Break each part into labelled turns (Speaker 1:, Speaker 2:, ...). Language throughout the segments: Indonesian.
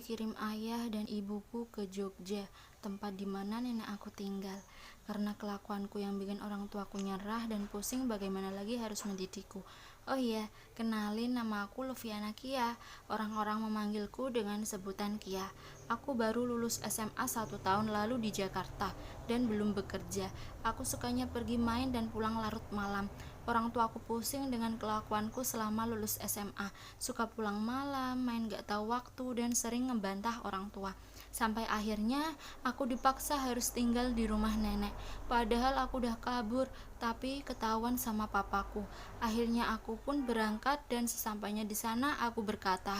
Speaker 1: dikirim ayah dan ibuku ke Jogja, tempat di mana nenek aku tinggal. Karena kelakuanku yang bikin orang tuaku nyerah dan pusing, bagaimana lagi harus mendidikku. Oh iya, kenalin, nama aku Lufiana Kia. Orang-orang memanggilku dengan sebutan Kia. Aku baru lulus SMA 1 tahun lalu di Jakarta dan belum bekerja. Aku sukanya pergi main dan pulang larut malam. Orang tuaku pusing dengan kelakuanku selama lulus SMA. Suka pulang malam, main gak tahu waktu, dan sering ngebantah orang tua. Sampai akhirnya aku dipaksa harus tinggal di rumah nenek. Padahal aku udah kabur, tapi ketahuan sama papaku. Akhirnya aku pun berangkat dan sesampainya di sana aku berkata,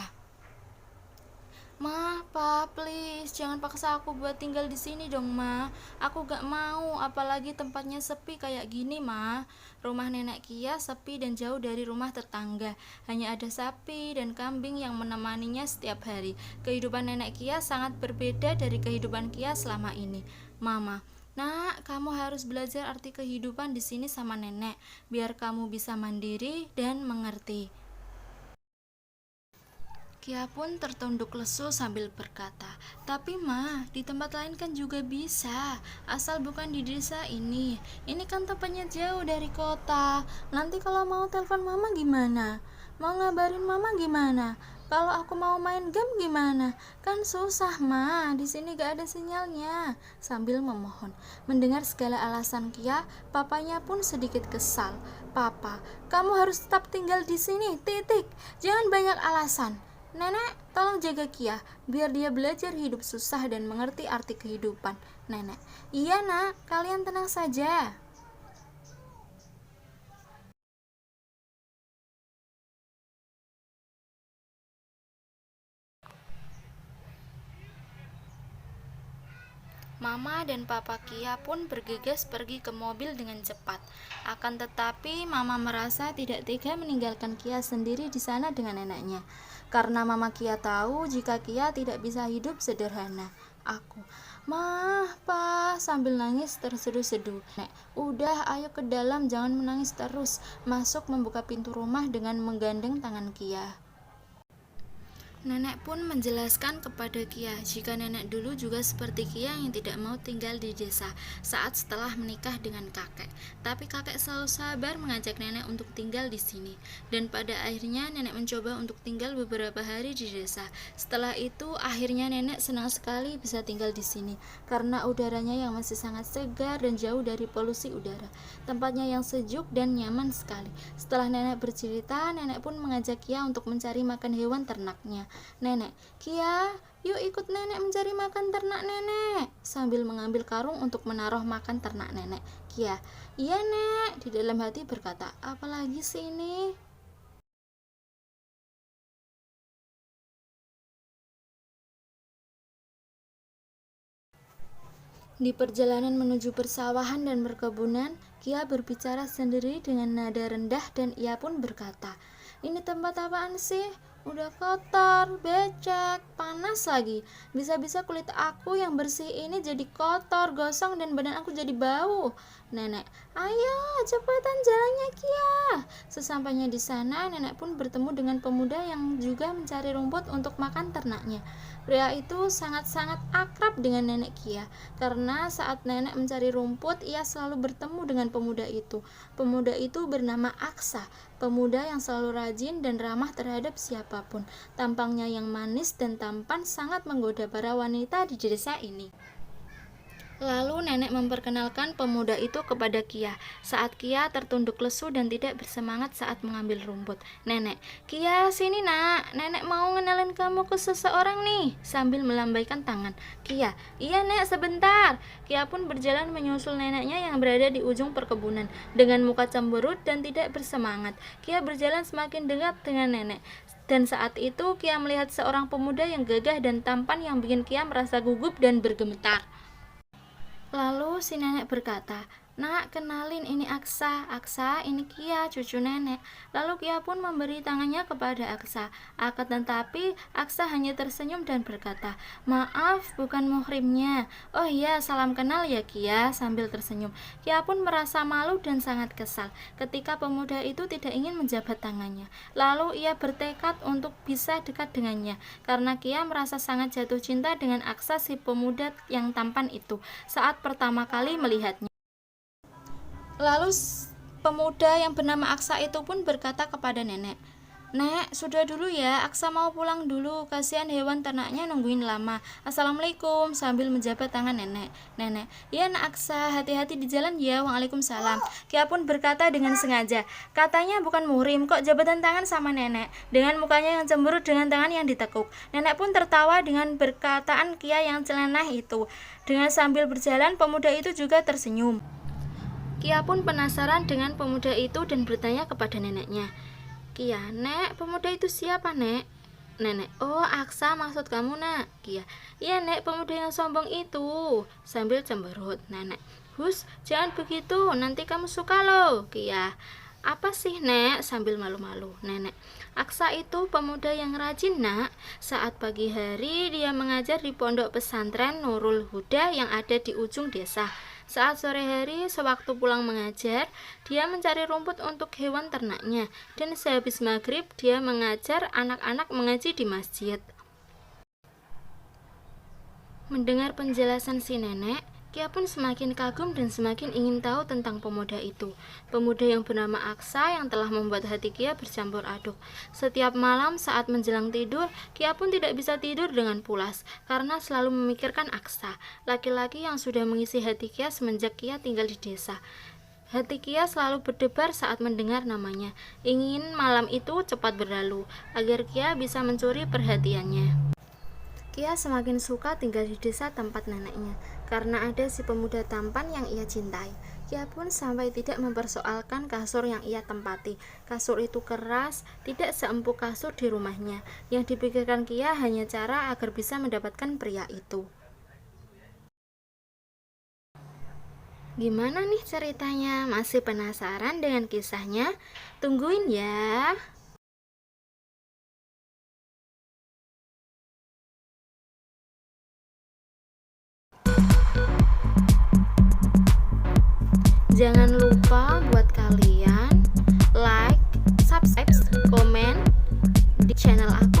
Speaker 1: "Ma, Pa, please, jangan paksa aku buat tinggal di sini dong, Ma. Aku gak mau, apalagi tempatnya sepi kayak gini, Ma." Rumah nenek Kia sepi dan jauh dari rumah tetangga. Hanya ada sapi dan kambing yang menemaninya setiap hari. Kehidupan nenek Kia sangat berbeda dari kehidupan Kia selama ini. Mama, "Nak, kamu harus belajar arti kehidupan di sini sama nenek, biar kamu bisa mandiri dan mengerti." Kia pun tertunduk lesu sambil berkata, "Tapi Ma, di tempat lain kan juga bisa, asal bukan di desa ini. Ini kan tempatnya jauh dari kota. Nanti kalau mau telepon Mama gimana? Mau ngabarin Mama gimana? Kalau aku mau main game gimana? Kan susah, Ma. Di sini gak ada sinyalnya." Sambil memohon. Mendengar segala alasan Kia, papanya pun sedikit kesal. "Papa, kamu harus tetap tinggal di sini. Titik. Jangan banyak alasan. Nenek, tolong jaga Kia, biar dia belajar hidup susah dan mengerti arti kehidupan." Nenek, "Iya nak, kalian tenang saja." Mama dan Papa Kia pun bergegas pergi ke mobil dengan cepat. Akan tetapi Mama merasa tidak tega meninggalkan Kia sendiri di sana dengan neneknya. Karena Mama Kia tahu jika Kia tidak bisa hidup sederhana. Aku, "Mah, Pa," sambil nangis terseduh-seduh. "Nek, udah ayo ke dalam, jangan menangis terus." Masuk membuka pintu rumah dengan menggandeng tangan Kia. Nenek pun menjelaskan kepada Kia jika nenek dulu juga seperti Kia yang tidak mau tinggal di desa saat setelah menikah dengan kakek. Tapi kakek selalu sabar mengajak nenek untuk tinggal di sini. Dan pada akhirnya nenek mencoba untuk tinggal beberapa hari di desa. Setelah itu akhirnya nenek senang sekali bisa tinggal di sini karena udaranya yang masih sangat segar dan jauh dari polusi udara. Tempatnya yang sejuk dan nyaman sekali. Setelah nenek bercerita, nenek pun mengajak Kia untuk mencari makan hewan ternaknya. Nenek, "Kia, yuk ikut nenek mencari makan ternak nenek." Sambil mengambil karung untuk menaruh makan ternak nenek. Kia, "Iya nek," di dalam hati berkata, "Apalagi sih ini?" Di perjalanan menuju persawahan dan perkebunan, Kia berbicara sendiri dengan nada rendah dan ia pun berkata, "Ini tempat apaan sih? Udah kotor, becek, panas lagi. Bisa-bisa kulit aku yang bersih ini jadi kotor, gosong, dan badan aku jadi bau." Nenek, "Ayo cepetan jalannya Kia." Sesampainya di sana, nenek pun bertemu dengan pemuda yang juga mencari rumput untuk makan ternaknya. Pria itu sangat-sangat akrab dengan nenek Kia, karena saat nenek mencari rumput, ia selalu bertemu dengan pemuda itu. Pemuda itu bernama Aksa, pemuda yang selalu rajin dan ramah terhadap siapapun. Tampangnya yang manis dan tampan sangat menggoda para wanita di desa ini. Lalu nenek memperkenalkan pemuda itu kepada Kia. Saat Kia tertunduk lesu dan tidak bersemangat saat mengambil rumput. "Nenek, Kia sini nak, nenek mau ngenalin kamu ke seseorang nih." Sambil melambaikan tangan. Kia, "Iya nek, sebentar." Kia pun berjalan menyusul neneknya yang berada di ujung perkebunan. Dengan muka cemberut dan tidak bersemangat, Kia berjalan semakin dekat dengan nenek. Dan saat itu Kia melihat seorang pemuda yang gagah dan tampan yang bikin Kia merasa gugup dan bergemetar. Lalu si nenek berkata, "Nak, kenalin ini Aksa. Aksa, ini Kia, cucu nenek." Lalu Kia pun memberi tangannya kepada Aksa. Akan tetapi Aksa hanya tersenyum dan berkata, "Maaf, bukan muhrimnya." "Oh iya, salam kenal ya Kia," sambil tersenyum. Kia pun merasa malu dan sangat kesal ketika pemuda itu tidak ingin menjabat tangannya. Lalu ia bertekad untuk bisa dekat dengannya, karena Kia merasa sangat jatuh cinta dengan Aksa, si pemuda yang tampan itu, saat pertama kali melihatnya. Lalu pemuda yang bernama Aksa itu pun berkata kepada nenek, "Nek, sudah dulu ya, Aksa mau pulang dulu, kasihan hewan ternaknya nungguin lama. Assalamualaikum," sambil menjabat tangan nenek. Nenek, "Iya nak Aksa, hati-hati di jalan ya." Waalaikumsalam. Kia pun berkata dengan sengaja, "Katanya bukan muhrim, kok jabatan tangan sama nenek?" Dengan mukanya yang cemberut dengan tangan yang ditekuk. Nenek pun tertawa dengan perkataan Kia yang celeneh itu. Dengan sambil berjalan, pemuda itu juga tersenyum. Kia pun penasaran dengan pemuda itu dan bertanya kepada neneknya, "Kia, Nek, pemuda itu siapa, Nek?" Nenek, "Oh, Aksa maksud kamu, Nak." Kia, "Iya, Nek, pemuda yang sombong itu," sambil cemberut. Nenek, "Hus, jangan begitu, nanti kamu suka loh." Kia, "Apa sih, Nek?" sambil malu-malu. Nenek, "Aksa itu pemuda yang rajin, Nak. Saat pagi hari dia mengajar di pondok pesantren Nurul Huda yang ada di ujung desa. Saat sore hari, sewaktu pulang mengajar, dia mencari rumput untuk hewan ternaknya, dan sehabis maghrib dia mengajar anak-anak mengaji di masjid." Mendengar penjelasan si nenek, Kia pun semakin kagum dan semakin ingin tahu tentang pemuda itu. Pemuda yang bernama Aksa yang telah membuat hati Kia bercampur aduk. Setiap malam saat menjelang tidur, Kia pun tidak bisa tidur dengan pulas karena selalu memikirkan Aksa, laki-laki yang sudah mengisi hati Kia semenjak Kia tinggal di desa. Hati Kia selalu berdebar saat mendengar namanya. Ingin malam itu cepat berlalu agar Kia bisa mencuri perhatiannya. Kia semakin suka tinggal di desa tempat neneknya karena ada si pemuda tampan yang ia cintai. Kia pun sampai tidak mempersoalkan kasur yang ia tempati. Kasur itu keras, tidak seempuk kasur di rumahnya. Yang dipikirkan Kia hanya cara agar bisa mendapatkan pria itu. Gimana nih ceritanya? Masih penasaran dengan kisahnya? Tungguin ya. Jangan lupa buat kalian like, subscribe, komen di channel aku.